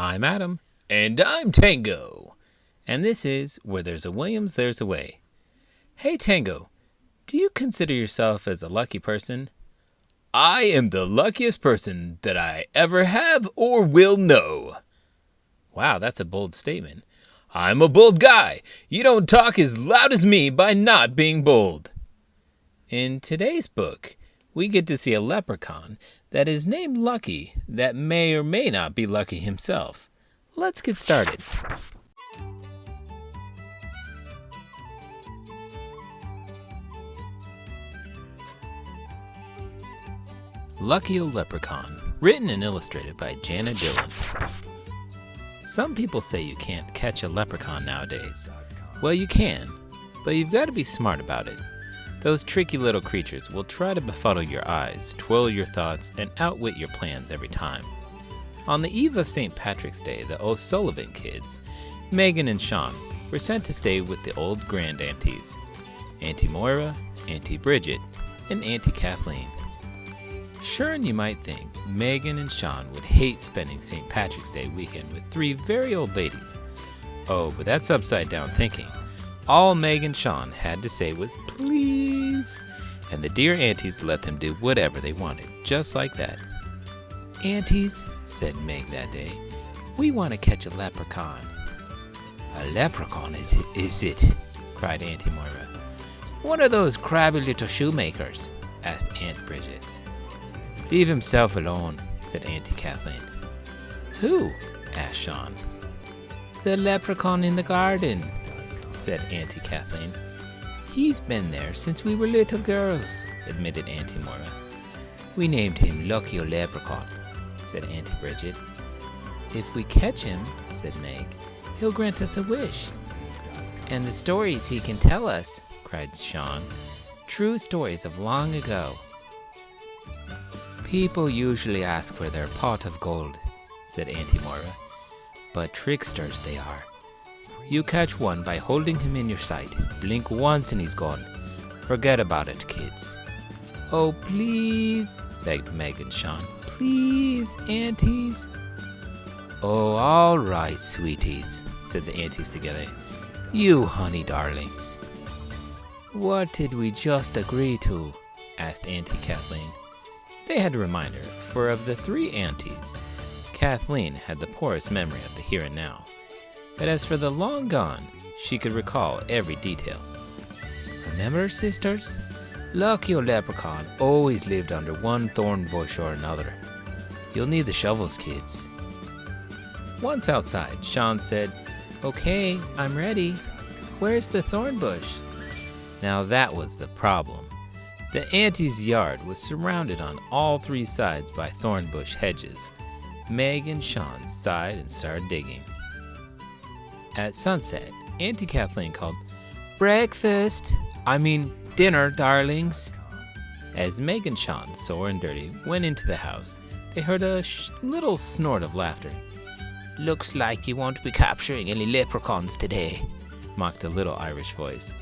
I'm Adam. And I'm Tango. And this is Where There's a Williams, There's a Way. Hey Tango, do you consider yourself as a lucky person? I am the luckiest person that I ever have or will know. Wow, that's a bold statement. I'm a bold guy. You don't talk as loud as me by not being bold. In today's book, we get to see a leprechaun that is named Lucky that may or may not be lucky himself. Let's get started. Lucky Leprechaun, written and illustrated by Jana Dillon. Some people say you can't catch a leprechaun nowadays. Well, you can, but you've got to be smart about it. Those tricky little creatures will try to befuddle your eyes, twirl your thoughts, and outwit your plans every time. On the eve of St. Patrick's Day, the O'Sullivan kids, Megan and Sean, were sent to stay with the old grand-aunties, Auntie Moira, Auntie Bridget, and Auntie Kathleen. Sure, and you might think Megan and Sean would hate spending St. Patrick's Day weekend with three very old ladies. Oh, but that's upside down thinking. All Meg and Sean had to say was, please, and the dear aunties let them do whatever they wanted, just like that. Aunties, said Meg that day, we want to catch a leprechaun. A leprechaun, is it? Cried Auntie Moira. What are those crabby little shoemakers? Asked Aunt Bridget. Leave himself alone, said Auntie Kathleen. Who? Asked Sean. The leprechaun in the garden, said Auntie Kathleen. He's been there since we were little girls, admitted Auntie Moira. We named him Lucky Leprechaun, said Auntie Bridget. If we catch him, said Meg, he'll grant us a wish. And the stories he can tell us, cried Sean. True stories of long ago. People usually ask for their pot of gold, said Auntie Moira. But tricksters they are. You catch one by holding him in your sight. Blink once and he's gone. Forget about it, kids. Oh, please, begged Meg and Sean. Please, aunties. Oh, all right, sweeties, said the aunties together. You honey darlings. What did we just agree to? Asked Auntie Kathleen. They had to remind her, for of the three aunties, Kathleen had the poorest memory of the here and now. But as for the long gone, she could recall every detail. Remember, sisters? Lucky Leprechaun always lived under one thorn bush or another. You'll need the shovels, kids. Once outside, Sean said, Okay, I'm ready. Where's the thorn bush? Now that was the problem. The auntie's yard was surrounded on all three sides by thorn bush hedges. Meg and Sean sighed and started digging. At sunset, Auntie Kathleen called, Breakfast! Dinner, darlings! As Meg and Sean, sore and dirty, went into the house, they heard a little snort of laughter. Looks like you won't be capturing any leprechauns today, mocked a little Irish voice.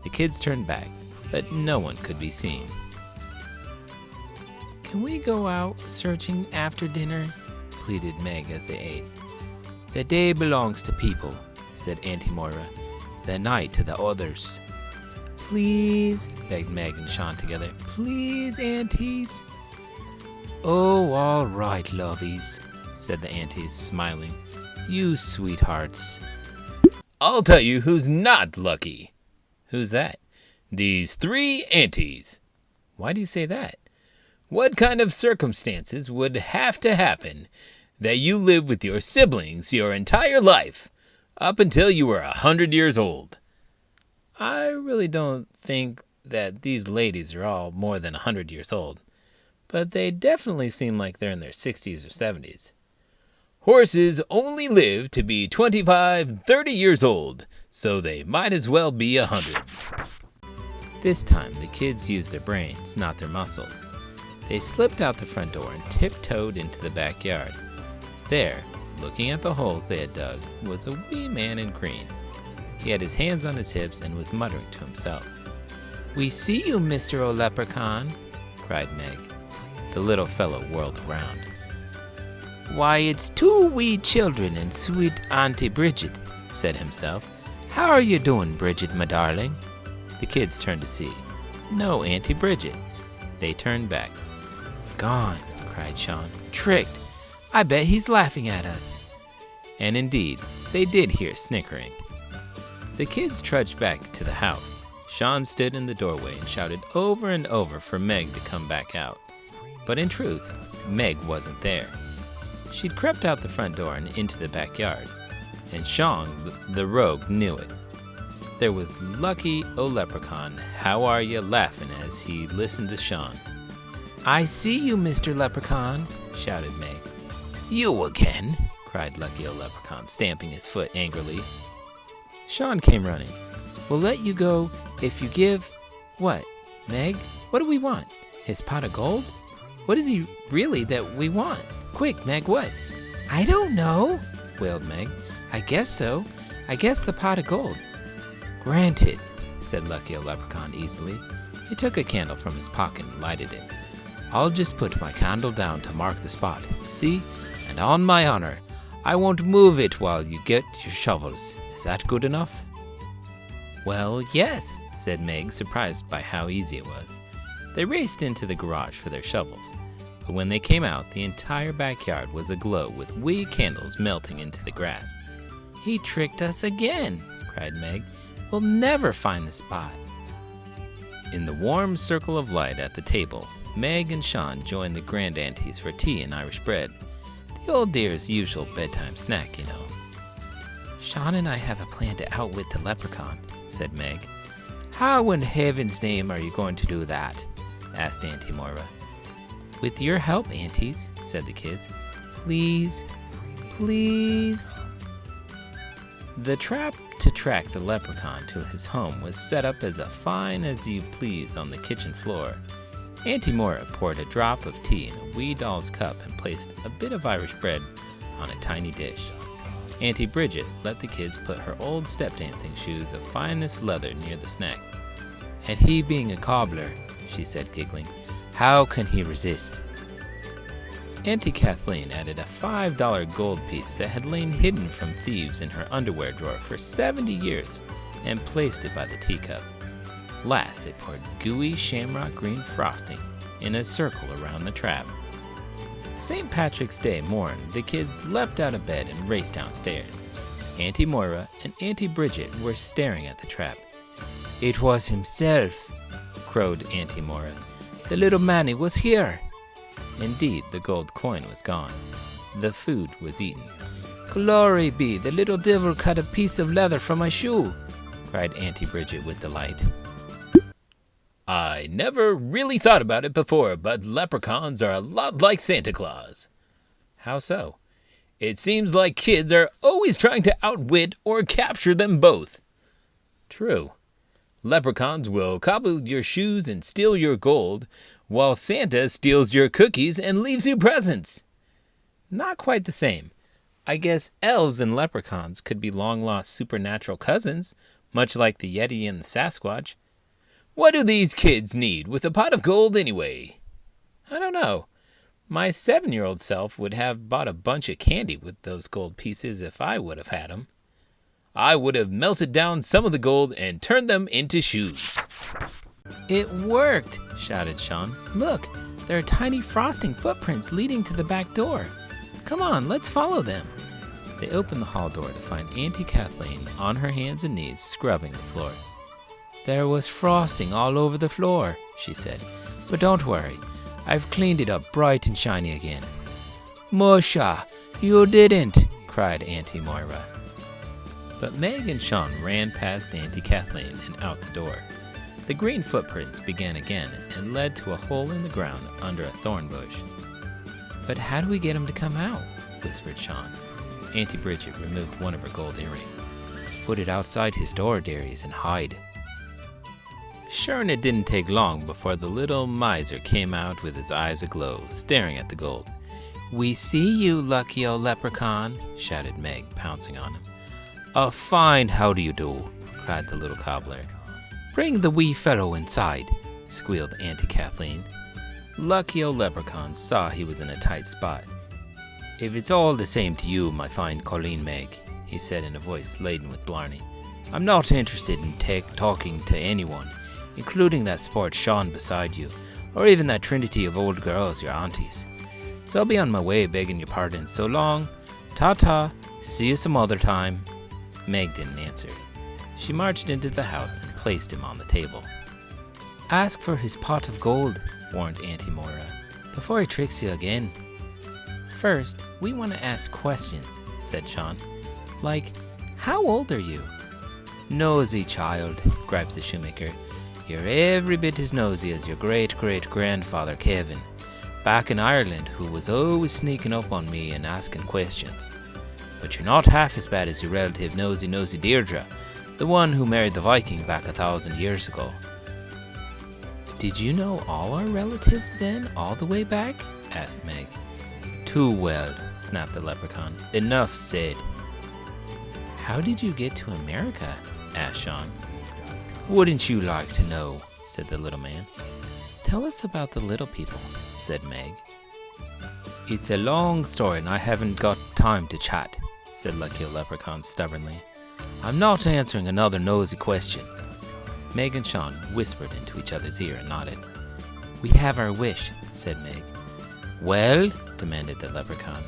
The kids turned back, but no one could be seen. Can we go out searching after dinner? Pleaded Meg as they ate. The day belongs to people, said Auntie Moira. The night to the others. Please, begged Meg and Sean together. Please, aunties. Oh, all right, lovies, said the aunties, smiling. You sweethearts. I'll tell you who's not lucky. Who's that? These three aunties. Why do you say that? What kind of circumstances would have to happen that you live with your siblings your entire life, up until you were 100 years old? I really don't think that these ladies are all more than 100 years old, but they definitely seem like they're in their 60s or 70s. Horses only live to be 25, 30 years old, so they might as well be 100. This time, the kids used their brains, not their muscles. They slipped out the front door and tiptoed into the backyard. There, looking at the holes they had dug, was a wee man in green. He had his hands on his hips and was muttering to himself. We see you, Mr. O'Leprechaun, cried Meg. The little fellow whirled around. Why, it's two wee children and sweet Auntie Bridget, said himself. How are you doing, Bridget, my darling? The kids turned to see. No Auntie Bridget. They turned back. Gone, cried Sean. Tricked. I bet he's laughing at us. And indeed, they did hear snickering. The kids trudged back to the house. Sean stood in the doorway and shouted over and over for Meg to come back out. But in truth, Meg wasn't there. She'd crept out the front door and into the backyard, and Sean, the rogue, knew it. There was Lucky Leprechaun, how are you, laughing as he listened to Sean. I see you, Mr. Leprechaun, shouted Meg. You again, cried Lucky Leprechaun, stamping his foot angrily. Sean came running. We'll let you go if you give... What, Meg? What do we want? His pot of gold? What is he really that we want? Quick, Meg, what? I don't know, wailed Meg. I guess so. I guess the pot of gold. Granted, said Lucky Leprechaun easily. He took a candle from his pocket and lighted it. I'll just put my candle down to mark the spot. See? And on my honor, I won't move it while you get your shovels. Is that good enough? Well, yes, said Meg, surprised by how easy it was. They raced into the garage for their shovels. But when they came out, the entire backyard was aglow with wee candles melting into the grass. He tricked us again, cried Meg. We'll never find the spot. In the warm circle of light at the table, Meg and Sean joined the grand-aunties for tea and Irish bread. The old dear's usual bedtime snack, you know. Sean and I have a plan to outwit the leprechaun, said Meg. How in heaven's name are you going to do that? Asked Auntie Moira. With your help, aunties, said the kids. Please, please. The trap to track the leprechaun to his home was set up as fine as you please on the kitchen floor. Auntie Moira poured a drop of tea in a wee doll's cup and placed a bit of Irish bread on a tiny dish. Auntie Bridget let the kids put her old step-dancing shoes of finest leather near the snack. And he being a cobbler, she said, giggling, how can he resist? Auntie Kathleen added a $5 gold piece that had lain hidden from thieves in her underwear drawer for 70 years and placed it by the teacup. Last, they poured gooey shamrock green frosting in a circle around the trap. St. Patrick's Day morn, the kids leapt out of bed and raced downstairs. Auntie Moira and Auntie Bridget were staring at the trap. It was himself, crowed Auntie Moira. The little manny was here. Indeed, the gold coin was gone. The food was eaten. Glory be, the little devil cut a piece of leather from my shoe, cried Auntie Bridget with delight. I never really thought about it before, but leprechauns are a lot like Santa Claus. How so? It seems like kids are always trying to outwit or capture them both. True. Leprechauns will cobble your shoes and steal your gold, while Santa steals your cookies and leaves you presents. Not quite the same. I guess elves and leprechauns could be long-lost supernatural cousins, much like the Yeti and the Sasquatch. What do these kids need with a pot of gold anyway? I don't know. My 7-year-old self would have bought a bunch of candy with those gold pieces if I would have had them. I would have melted down some of the gold and turned them into shoes. It worked, shouted Sean. Look, there are tiny frosting footprints leading to the back door. Come on, let's follow them. They opened the hall door to find Auntie Kathleen on her hands and knees scrubbing the floor. There was frosting all over the floor, she said. But don't worry, I've cleaned it up bright and shiny again. Musha, you didn't, cried Auntie Moira. But Meg and Sean ran past Auntie Kathleen and out the door. The green footprints began again and led to a hole in the ground under a thorn bush. But how do we get him to come out? Whispered Sean. Auntie Bridget removed one of her gold earrings. Put it outside his door, dearies, and hide. Sure, and it didn't take long before the little miser came out with his eyes aglow, staring at the gold. We see you, lucky old leprechaun, shouted Meg, pouncing on him. A fine how do you do, cried the little cobbler. Bring the wee fellow inside, squealed Auntie Kathleen. Lucky old leprechaun saw he was in a tight spot. If it's all the same to you, my fine Colleen Meg, he said in a voice laden with blarney, I'm not interested in talking to anyone, including that sport Sean beside you, or even that trinity of old girls, your aunties. So I'll be on my way begging your pardon. So long. Ta-ta. See you some other time. Meg didn't answer. She marched into the house and placed him on the table. Ask for his pot of gold, warned Auntie Moira, before he tricks you again. First, we want to ask questions, said Sean. Like, how old are you? Nosy child, griped the shoemaker. You're every bit as nosy as your great-great-grandfather Kevin, back in Ireland, who was always sneaking up on me and asking questions. But you're not half as bad as your relative Nosy Deirdre, the one who married the Viking back 1,000 years ago. Did you know all our relatives then, all the way back? Asked Meg. Too well, snapped the leprechaun. Enough said. How did you get to America? Asked Sean. Wouldn't you like to know? Said the little man. Tell us about the little people, said Meg. It's a long story and I haven't got time to chat, said Lucky Leprechaun stubbornly. I'm not answering another nosy question. Meg and Sean whispered into each other's ear and nodded. We have our wish, said Meg. Well, demanded the leprechaun.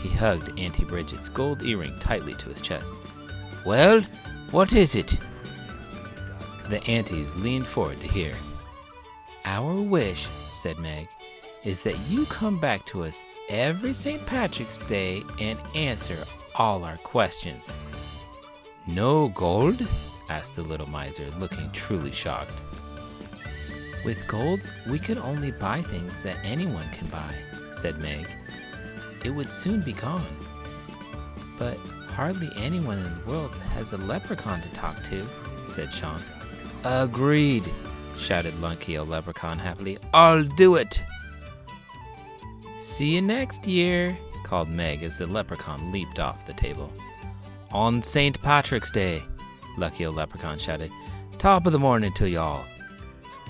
He hugged Auntie Bridget's gold earring tightly to his chest. Well, what is it? The aunties leaned forward to hear. Our wish, said Meg, is that you come back to us every St. Patrick's Day and answer all our questions. No gold? Asked the little miser, looking truly shocked. With gold, we could only buy things that anyone can buy, said Meg. It would soon be gone. But hardly anyone in the world has a leprechaun to talk to, said Sean. Agreed, shouted Lucky Leprechaun happily. I'll do it. See you next year, called Meg as the leprechaun leaped off the table. On St. Patrick's Day, Lucky Leprechaun shouted. Top of the morning to y'all.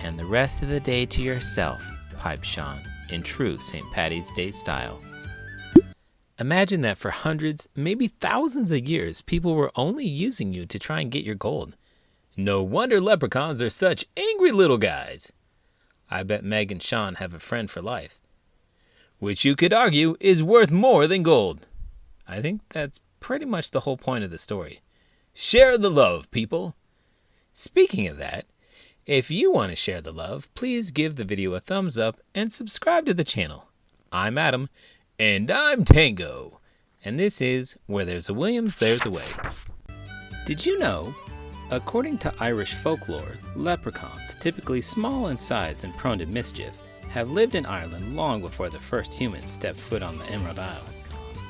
And the rest of the day to yourself, piped Sean, in true St. Patty's Day style. Imagine that for hundreds, maybe thousands of years, people were only using you to try and get your gold. No wonder leprechauns are such angry little guys. I bet Meg and Sean have a friend for life, which you could argue is worth more than gold. I think that's pretty much the whole point of the story. Share the love, people. Speaking of that, if you want to share the love, please give the video a thumbs up and subscribe to the channel. I'm Adam. And I'm Tango. And this is Where There's a Williams, There's a Way. Did you know, according to Irish folklore, leprechauns, typically small in size and prone to mischief, have lived in Ireland long before the first humans stepped foot on the Emerald Isle.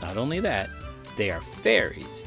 Not only that, they are fairies,